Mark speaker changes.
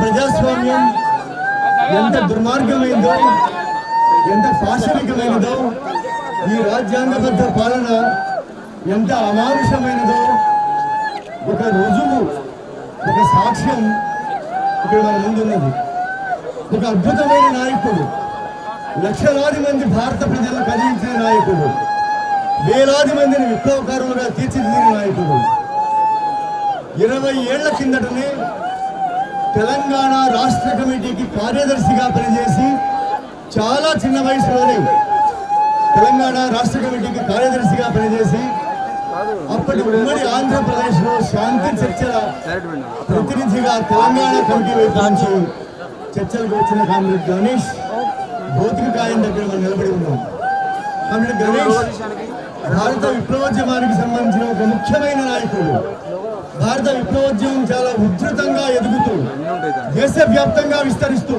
Speaker 1: ప్రజాస్వామ్యం ఎంత దుర్మార్గమైందో, ఎంత పాశవికమైనదో, ఈ రాజ్యాంగబద్ధ పాలన ఎంత అమానుషమైనదో ఒక రుజువు, ఒక సాక్ష్యం ఇక్కడ మన ముందున్నది. ఒక అద్భుతమైన నాయకుడు, లక్షలాది మంది భారత ప్రజలను కదిలించిన నాయకుడు, వేలాది మందిని విప్లవకారులుగా తీర్చిదిద్దిన నాయకుడు. 20 ఏళ్ల కిందటనే తెలంగాణ రాష్ట్ర కమిటీకి కార్యదర్శిగా పనిచేసి, చాలా చిన్న వయసులోనే తెలంగాణ రాష్ట్ర కమిటీకి కార్యదర్శిగా పనిచేసి, అప్పటి ఉమ్మడి ఆంధ్రప్రదేశ్లో శాంతి చర్చల ప్రతినిధిగా తెలంగాణ కమిటీ వైపు నుంచి చర్చలకు వచ్చిన కామ్రేడ్ గణేష్ భౌతిక కాయం దగ్గర మనం నిలబడి ఉన్నాం. కామ్రేడ్ గణేష్ భారత విప్లవోద్యమానికి సంబంధించిన ఒక ముఖ్యమైన నాయకుడు. భారత విప్లవోద్యమం చాలా ఉధృతంగా ఎదుగుతూ, దేశవ్యాప్తంగా విస్తరిస్తూ